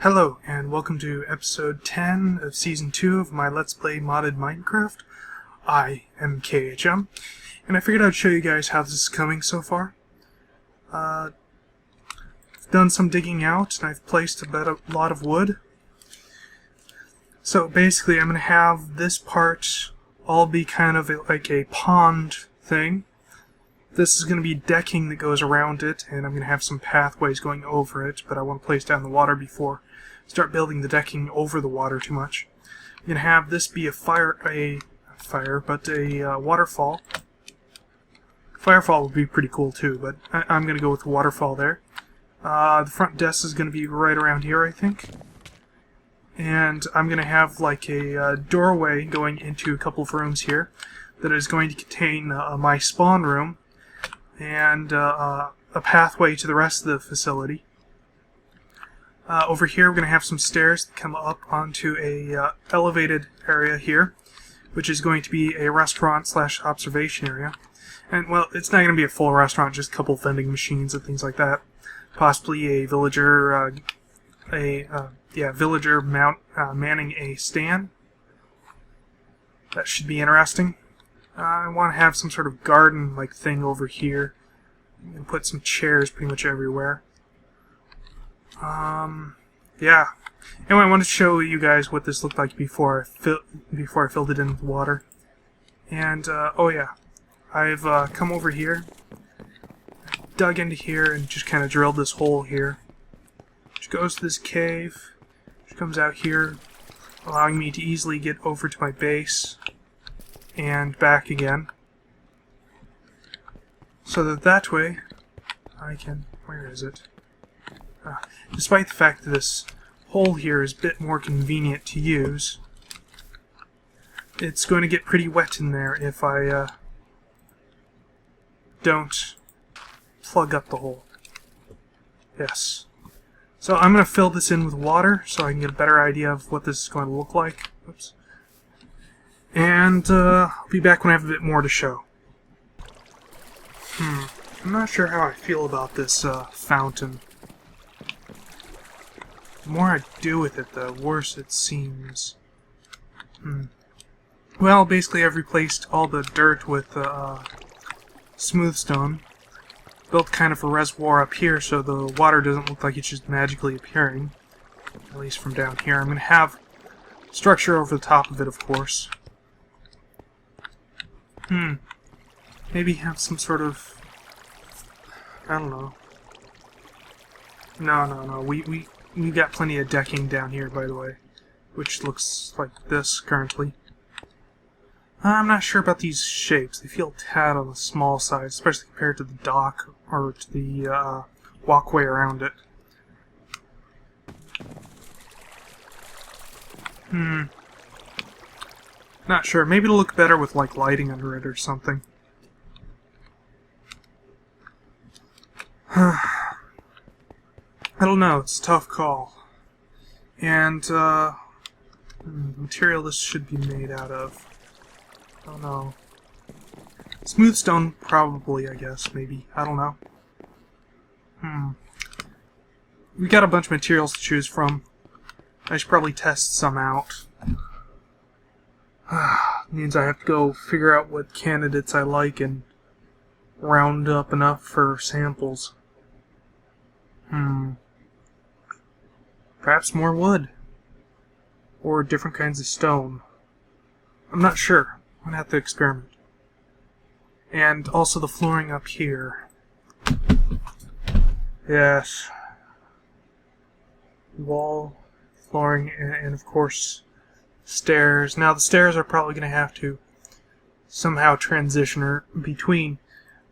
Hello, and welcome to episode 10 of season 2 of my Let's Play Modded Minecraft. I am KHM, and I figured I'd show you guys how this is coming so far. I've done some digging out, and I've placed a lot of wood. So basically I'm going to have this part all be kind of like a pond thing. This is going to be decking that goes around it, and I'm going to have some pathways going over it, but I want to place down the water before I start building the decking over the water too much. I'm going to have this be a waterfall. Firefall would be pretty cool too, but I'm going to go with the waterfall there. The front desk is going to be right around here, I think. And I'm going to have like a doorway going into a couple of rooms here that is going to contain my spawn room and a pathway to the rest of the facility. Over here we're going to have some stairs that come up onto a elevated area here, which is going to be a restaurant / observation area. And well, it's not going to be a full restaurant, just a couple vending machines and things like that. Possibly a villager, villager manning a stand. That should be interesting. I want to have some sort of garden-like thing over here, and put some chairs pretty much everywhere. Yeah. Anyway, I wanted to show you guys what this looked like before I filled it in with water. And oh yeah, I've come over here, dug into here, and just kind of drilled this hole here, which goes to this cave, which comes out here, allowing me to easily get over to my base and back again. So that way I can... where is it? Despite the fact that this hole here is a bit more convenient to use, it's going to get pretty wet in there if I don't plug up the hole. Yes. So I'm going to fill this in with water so I can get a better idea of what this is going to look like. Oops. And I'll be back when I have a bit more to show. I'm not sure how I feel about this fountain. The more I do with it, the worse it seems. Well, basically I've replaced all the dirt with smooth stone. Built kind of a reservoir up here so the water doesn't look like it's just magically appearing. At least from down here. I'm going to have structure over the top of it, of course. Maybe have some sort of... I don't know. No. We've got plenty of decking down here, by the way, which looks like this currently. I'm not sure about these shapes. They feel a tad on the small side, especially compared to the dock or to the walkway around it. Not sure. Maybe it'll look better with like lighting under it or something. I don't know. It's a tough call. And the material this should be made out of. I don't know. Smooth stone, probably, I guess, maybe. I don't know. We got a bunch of materials to choose from. I should probably test some out. Means I have to go figure out what candidates I like and round up enough for samples. Perhaps more wood. Or different kinds of stone. I'm not sure. I'm gonna have to experiment. And also the flooring up here. Yes. Wall, flooring, and of course stairs. Now the stairs are probably going to have to somehow transition between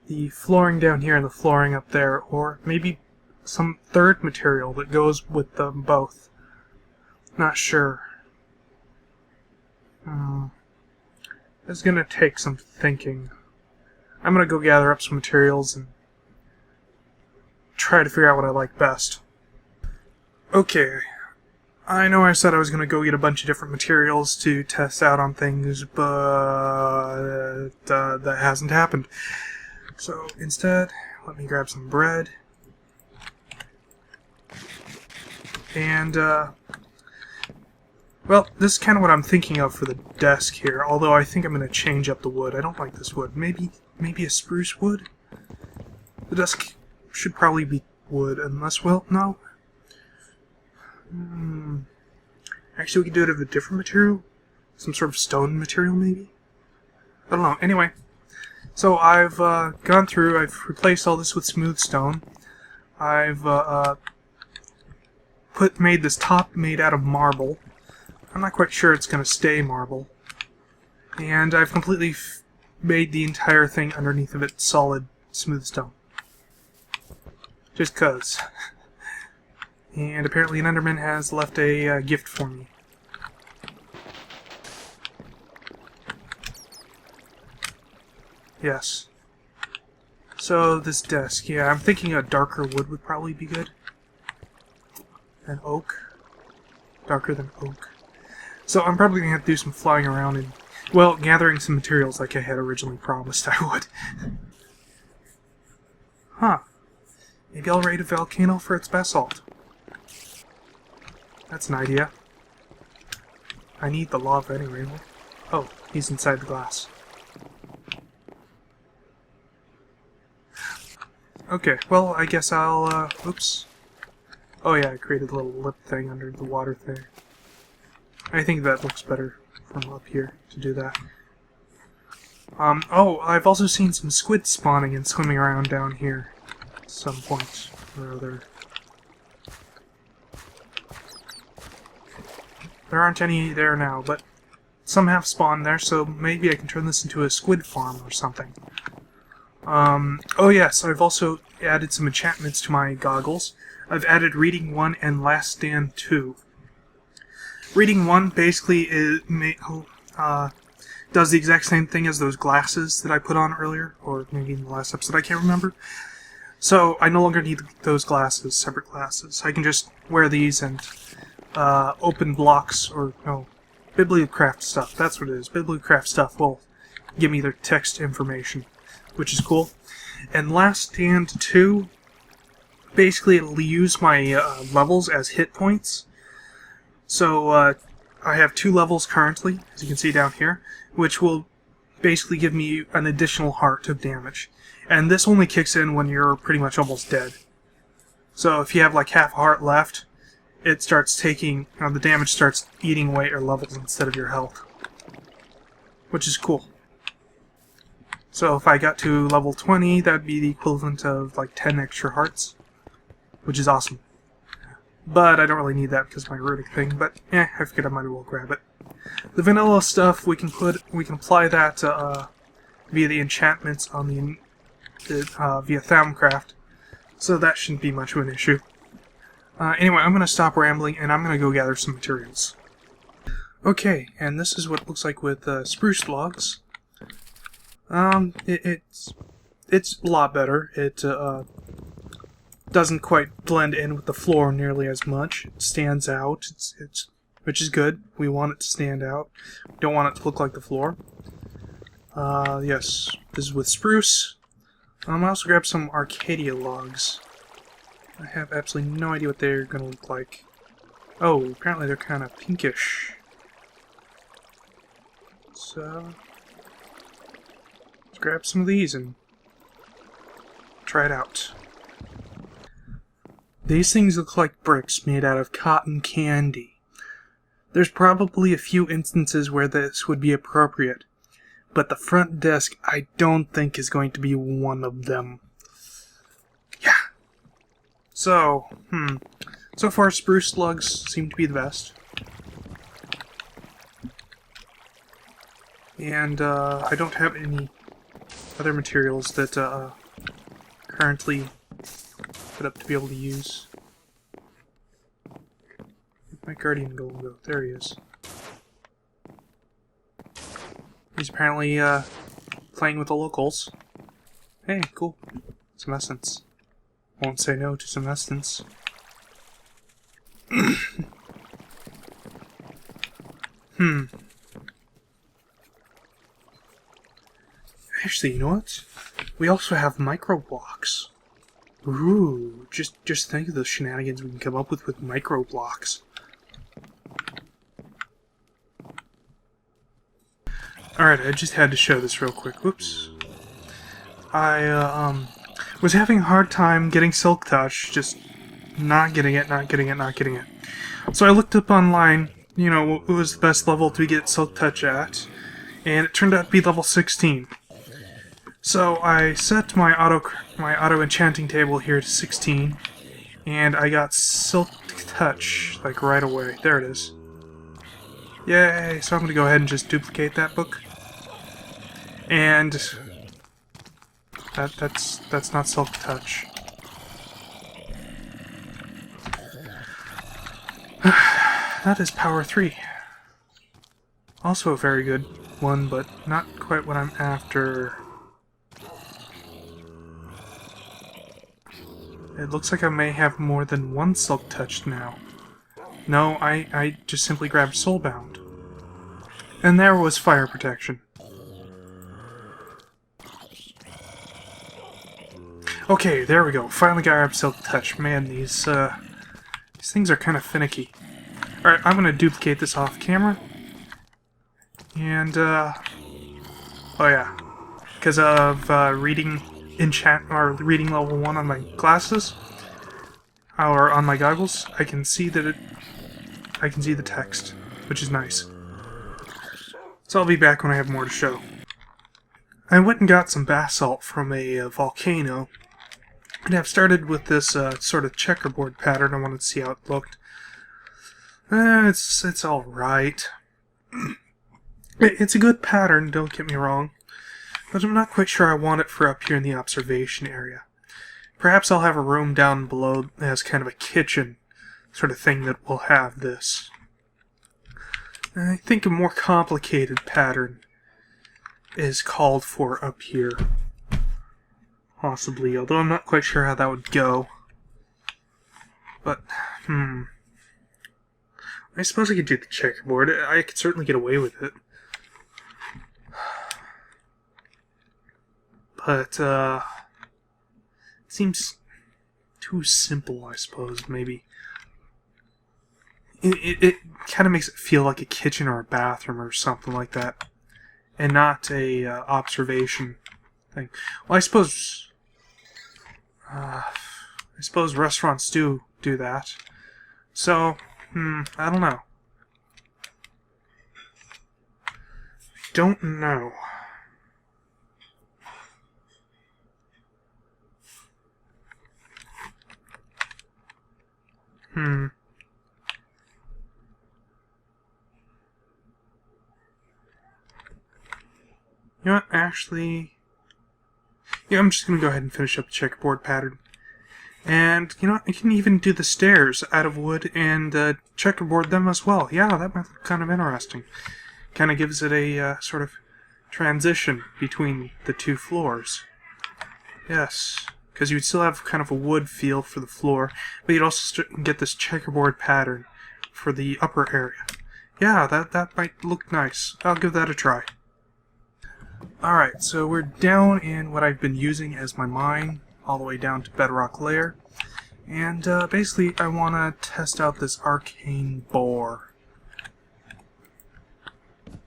the flooring down here and the flooring up there, or maybe some third material that goes with them both. Not sure. It's going to take some thinking. I'm going to go gather up some materials and try to figure out what I like best. Okay. I know I said I was going to go get a bunch of different materials to test out on things, but that hasn't happened. So instead, let me grab some bread. And, well, this is kind of what I'm thinking of for the desk here, although I think I'm going to change up the wood. I don't like this wood. Maybe a spruce wood? The desk should probably be wood, unless, well, no. Actually, we could do it of a different material? Some sort of stone material, maybe? I don't know. Anyway, so I've gone through, I've replaced all this with smooth stone. I've made this top made out of marble. I'm not quite sure it's going to stay marble. And I've completely made the entire thing underneath of it solid smooth stone. Just 'cause. And apparently an Enderman has left a gift for me. Yes. So this desk, yeah, I'm thinking a darker wood would probably be good. Than oak. Darker than oak. So I'm probably going to have to do some flying around and, well, gathering some materials like I had originally promised I would. Huh. Maybe I'll raid a volcano for its basalt. That's an idea. I need the lava anyway. Oh, he's inside the glass. Okay, well, I guess I'll, oops. Oh yeah, I created a little lip thing under the water thing. I think that looks better from up here to do that. Oh, I've also seen some squid spawning and swimming around down here at some point or other. There aren't any there now, but some have spawned there, so maybe I can turn this into a squid farm or something. Oh yes, I've also added some enchantments to my goggles. I've added Reading 1 and Last Stand 2. Reading 1 basically does the exact same thing as those glasses that I put on earlier, or maybe in the last episode, I can't remember. So I no longer need those glasses, separate glasses. I can just wear these and open blocks, or no, bibliocraft stuff. That's what it is. Bibliocraft stuff will give me their text information, which is cool. And Last Stand 2, basically it'll use my levels as hit points. So I have 2 levels currently, as you can see down here, which will basically give me an additional heart of damage. And this only kicks in when you're pretty much almost dead. So if you have like half a heart left, it starts taking, the damage starts eating away your levels instead of your health. Which is cool. So if I got to level 20, that'd be the equivalent of like 10 extra hearts. Which is awesome. But I don't really need that because of my runic thing, but I figured I might as well grab it. The vanilla stuff, we can apply that via the enchantments on via Thamcraft, so that shouldn't be much of an issue. Anyway, I'm going to stop rambling and I'm going to go gather some materials. Okay, and this is what it looks like with spruce logs. It's a lot better. It doesn't quite blend in with the floor nearly as much. It stands out, which is good. We want it to stand out. We don't want it to look like the floor. Yes, this is with spruce. I also grabbed some Arcadia logs. I have absolutely no idea what they're going to look like. Oh, apparently they're kind of pinkish. So, let's grab some of these and try it out. These things look like bricks made out of cotton candy. There's probably a few instances where this would be appropriate, but the front desk I don't think is going to be one of them. Yeah. So, so far spruce slugs seem to be the best. And I don't have any other materials that currently put up to be able to use. Where'd my guardian golem go? There he is. He's apparently playing with the locals. Hey, cool. Some essence. Won't say no to some essence. Actually, you know what? We also have micro blocks. Ooh, just think of the shenanigans we can come up with micro blocks. Alright, I just had to show this real quick. Whoops. I was having a hard time getting Silk Touch, just not getting it. So I looked up online, you know, what was the best level to get Silk Touch at, and it turned out to be level 16. So I set my auto enchanting table here to 16, and I got Silk Touch, like, right away. There it is. Yay! So I'm going to go ahead and just duplicate that book. And that's not Silk Touch. That is Power 3. Also a very good one, but not quite what I'm after. It looks like I may have more than one Silk Touch now. No, I just simply grabbed Soulbound. And there was Fire Protection. Okay, there we go. Finally got our Silk Touch. Man, these things are kind of finicky. Alright, I'm gonna duplicate this off camera. And, oh yeah. Because of reading reading level 1 on my glasses, or on my goggles, I can see that I can see the text, which is nice. So I'll be back when I have more to show. I went and got some basalt from a volcano. And I've started with this sort of checkerboard pattern. I wanted to see how it looked. It's alright. It's a good pattern, don't get me wrong. But I'm not quite sure I want it for up here in the observation area. Perhaps I'll have a room down below as kind of a kitchen sort of thing that will have this. I think a more complicated pattern is called for up here. Possibly, although I'm not quite sure how that would go. But, I suppose I could do the checkerboard. I could certainly get away with it. But, it seems too simple, I suppose, maybe. It kind of makes it feel like a kitchen or a bathroom or something like that. And not a observation thing. Well, I suppose restaurants do that. So, I don't know. Don't know. You know what, actually... Yeah, I'm just going to go ahead and finish up the checkerboard pattern. And, you know what, I can even do the stairs out of wood and checkerboard them as well. Yeah, that might look kind of interesting. Kind of gives it a sort of transition between the two floors. Yes, because you'd still have kind of a wood feel for the floor, but you'd also get this checkerboard pattern for the upper area. Yeah, that might look nice. I'll give that a try. Alright, so we're down in what I've been using as my mine, all the way down to bedrock layer. And basically I want to test out this arcane boar.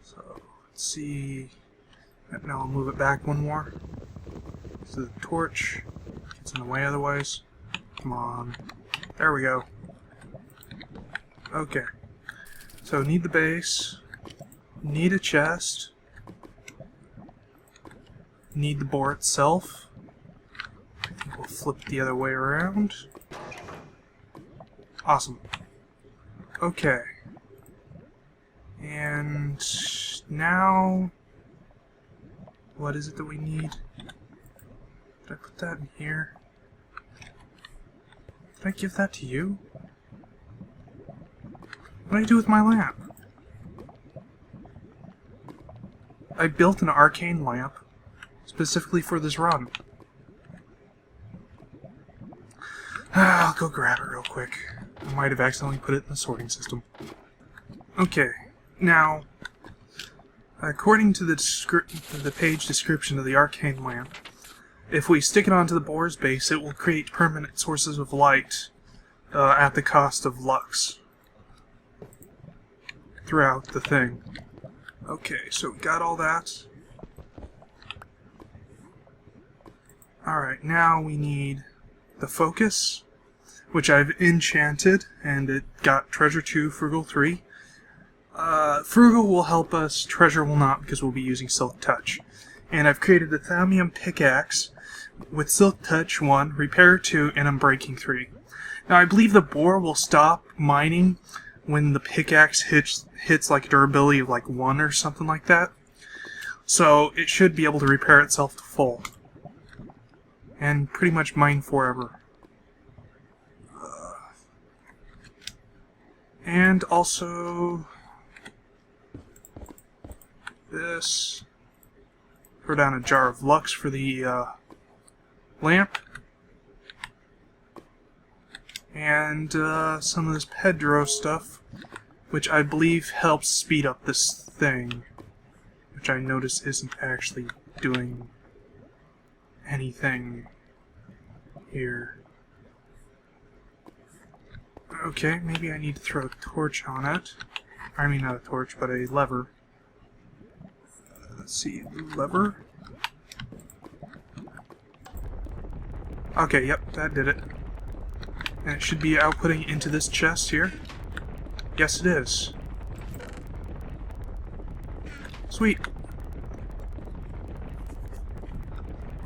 So, let's see... Now I'll move it back one more. So the torch gets in the way otherwise. Come on. There we go. Okay. So need the base. Need a chest. Need the boar itself. I think we'll flip it the other way around. Awesome. Okay. And now... What is it that we need? Did I put that in here? Did I give that to you? What did I do with my lamp? I built an arcane lamp specifically for this run. I'll go grab it real quick. I might have accidentally put it in the sorting system. Okay, now, according to the page description of the arcane lamp, if we stick it onto the bore's base, it will create permanent sources of light at the cost of lux throughout the thing. Okay, so we got all that. Alright, now we need the focus, which I've enchanted, and it got treasure 2, frugal 3. Frugal will help us, treasure will not, because we'll be using silk touch. And I've created the thamium pickaxe with silk touch 1, repair 2, and unbreaking 3. Now I believe the bore will stop mining when the pickaxe hits like a durability of like 1 or something like that. So it should be able to repair itself to full. And pretty much mine forever. And also this. Throw down a jar of lux for the lamp. And some of this Pedro stuff, which I believe helps speed up this thing, which I notice isn't actually doing anything here. Okay, maybe I need to throw a torch on it. I mean, not a torch, but a lever. Let's see, lever. Okay, yep, that did it. And it should be outputting into this chest here. Yes, it is. Sweet.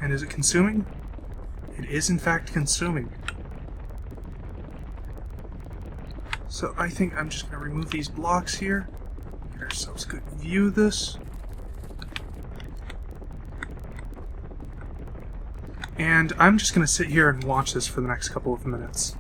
And is it consuming? It is in fact consuming. So I think I'm just going to remove these blocks here. Get ourselves a good view of this. And I'm just going to sit here and watch this for the next couple of minutes.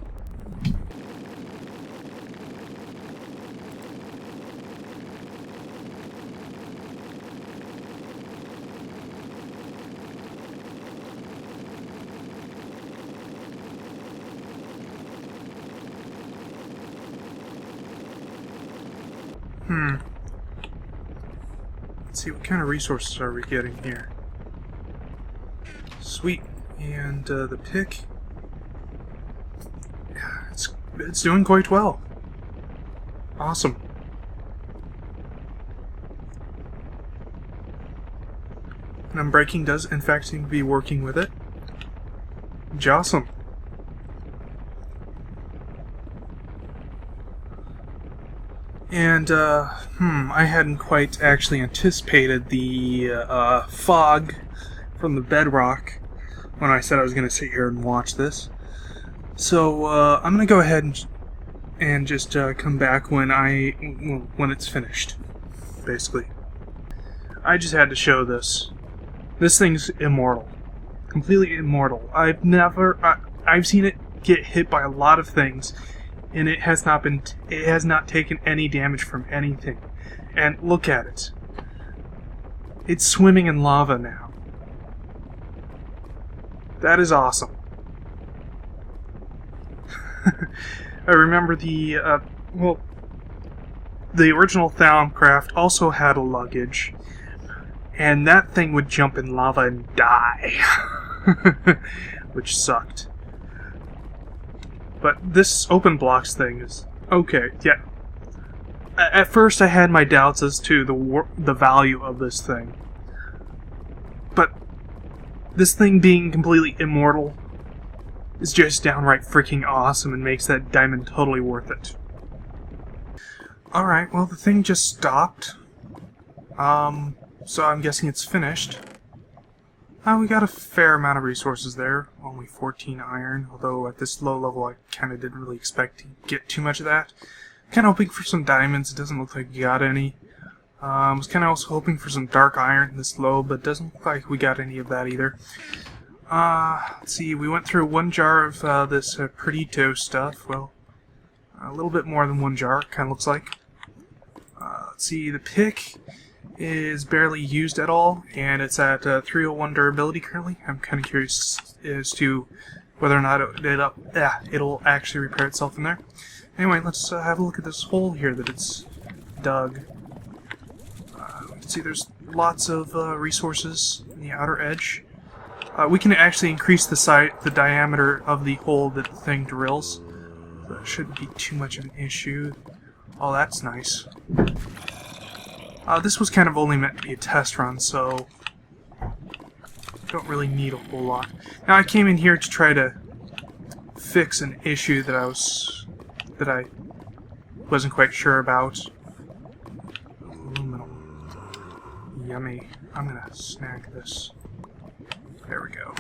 Let's see, what kind of resources are we getting here? Sweet. And the pick, it's doing quite well. Awesome. And unbreaking does in fact seem to be working with it. Jawsome. And I hadn't quite actually anticipated the fog from the bedrock when I said I was going to sit here and watch this. So I'm going to go ahead and just come back when it's finished, basically. I just had to show this. This thing's immortal. Completely immortal. I've seen it get hit by a lot of things, and it has not taken any damage from anything. And look at it. It's swimming in lava now. That is awesome. I remember the original Thaumcraft also had a luggage, and that thing would jump in lava and die, which sucked. But this open blocks thing is okay. Yeah. At first, I had my doubts as to the value of this thing, but this thing being completely immortal is just downright freaking awesome and makes that diamond totally worth it. Alright, well the thing just stopped. So I'm guessing it's finished. We got a fair amount of resources there. Only 14 iron, although at this low level I kinda didn't really expect to get too much of that. Kinda hoping for some diamonds, it doesn't look like we got any. Was kind of also hoping for some dark iron this low, but doesn't look like we got any of that either. Let's see, we went through 1 jar of this Perdito stuff. Well, a little bit more than 1 jar, kind of looks like. Let's see, the pick is barely used at all, and it's at 301 durability currently. I'm kind of curious as to whether or not it'll actually repair itself in there. Anyway, let's have a look at this hole here that it's dug. You can see there's lots of resources in the outer edge. We can actually increase the diameter of the hole that the thing drills. That shouldn't be too much of an issue. Oh, that's nice. This was kind of only meant to be a test run, so don't really need a whole lot. Now I came in here to try to fix an issue that I wasn't quite sure about. Aluminum. Yummy. I'm gonna snag this. There we go.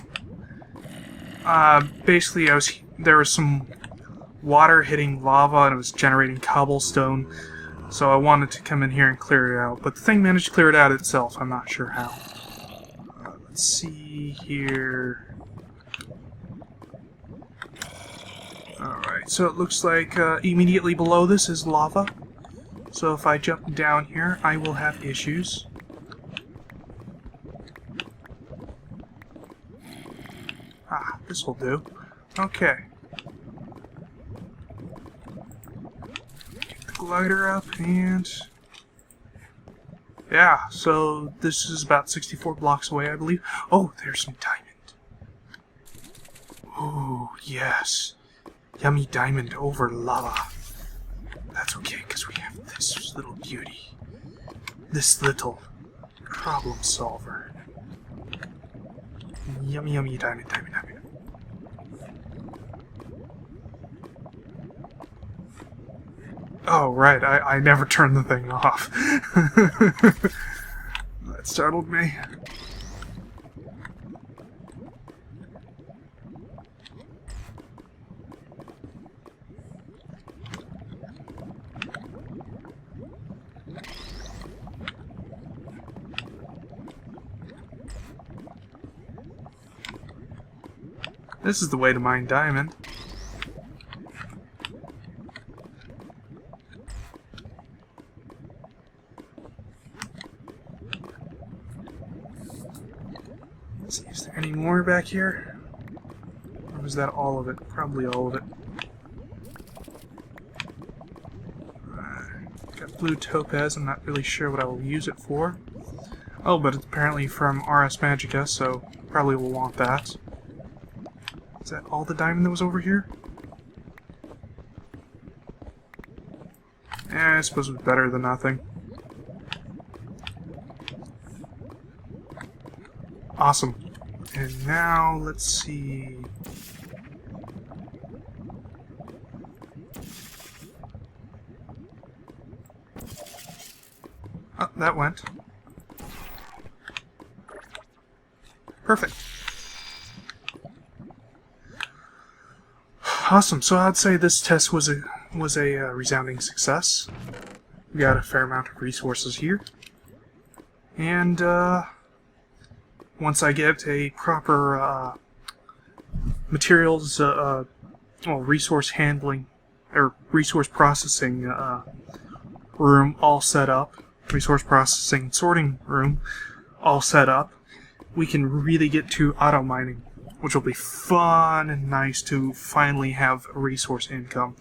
Basically, there was some water hitting lava and it was generating cobblestone, so I wanted to come in here and clear it out. But the thing managed to clear it out itself. I'm not sure how. Let's see here. Alright, so it looks like immediately below this is lava. So if I jump down here, I will have issues. Ah, this will do. Okay. Get the glider up and... yeah, so this is about 64 blocks away, I believe. Oh, there's some diamond. Ooh, yes. Yummy diamond over lava. That's okay, because we have this little beauty. This little problem solver. Yummy, yummy diamond, diamond, diamond. Oh, right, I never turned the thing off. That startled me. This is the way to mine diamond. Let's see, is there any more back here? Or was that all of it? Probably all of it. Got blue topaz, I'm not really sure what I will use it for. Oh, but it's apparently from RS Magica, so probably will want that. Is that all the diamond that was over here? I suppose it was better than nothing. Awesome. And now, let's see... oh, that went. Perfect. Awesome. So I'd say this test was a resounding success. We got a fair amount of resources here, and once I get a proper materials, resource handling or resource processing room all set up, resource processing sorting room all set up, we can really get to auto mining, which will be fun and nice to finally have a resource income.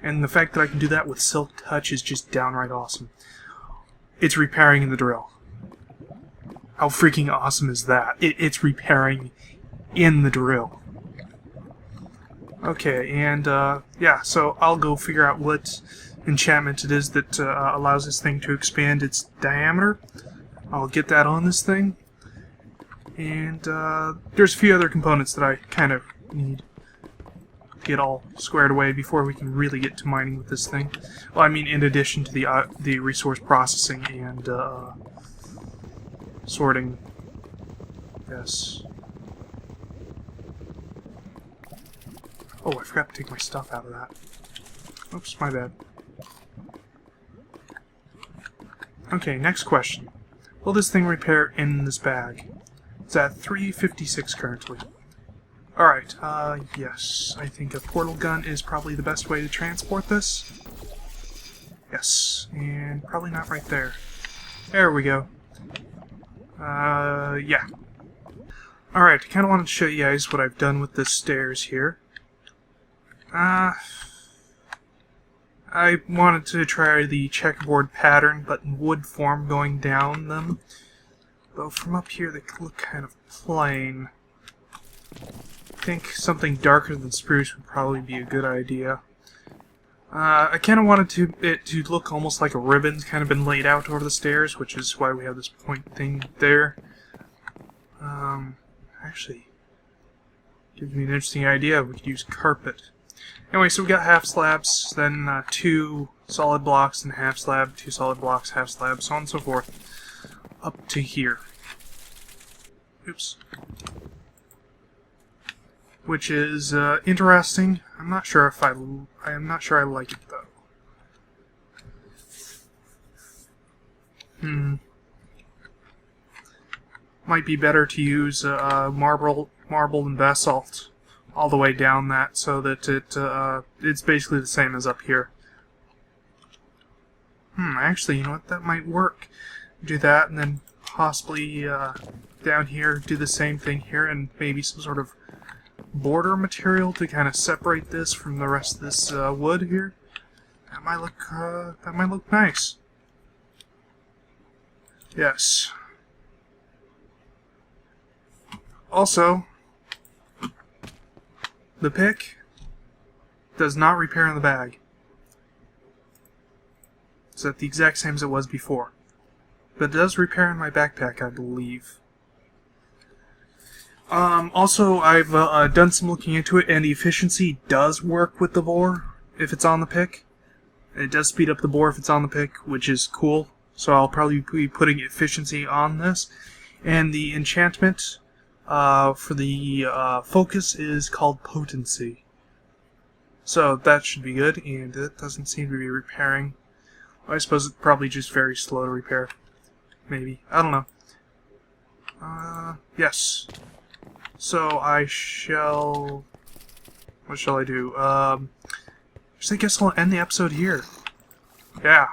And the fact that I can do that with Silk Touch is just downright awesome. It's repairing in the drill. How freaking awesome is that? It's repairing in the drill. Okay, and yeah, so I'll go figure out what enchantment it is that allows this thing to expand its diameter. I'll get that on this thing. And there's a few other components that I kind of need to get all squared away before we can really get to mining with this thing. Well, I mean, in addition to the resource processing and sorting. Yes. Oh, I forgot to take my stuff out of that. Oops, my bad. Okay, next question. Will this thing repair in this bag? It's at 356 currently. Alright, yes. I think a portal gun is probably the best way to transport this. Yes, and probably not right there. There we go. Yeah. Alright, I kind of wanted to show you guys what I've done with the stairs here. I wanted to try the checkerboard pattern, but in wood form going down them. Though from up here they look kind of plain. I think something darker than spruce would probably be a good idea. I kind of wanted it to look almost like a ribbon's kind of been laid out over the stairs, which is why we have this point thing there. Actually, gives me an interesting idea. We could use carpet. Anyway, so we got half slabs, then 2 solid blocks and half slab, 2 solid blocks, half slab, so on and so forth, up to here. Oops. Which is interesting. I'm not sure I like it though. Might be better to use marble and basalt all the way down that, so that it's basically the same as up here. Actually, you know what? That might work. Do that, and then possibly down here do the same thing here, and maybe some sort of border material to kind of separate this from the rest of this wood here. That might look nice. Yes. Also, the pick does not repair in the bag. It's at the exact same as it was before. But it does repair in my backpack, I believe. Also, I've done some looking into it, and the efficiency does work with the bore if it's on the pick. It does speed up the bore if it's on the pick, which is cool. So I'll probably be putting efficiency on this. And the enchantment for the focus is called potency. So that should be good, and it doesn't seem to be repairing. I suppose it's probably just very slow to repair. Maybe. I don't know. Yes. So I shall... What shall I do? I guess I'll end the episode here. Yeah.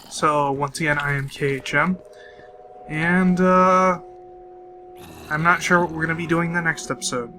So, once again, I am KHM. And, I'm not sure what we're going to be doing in the next episode.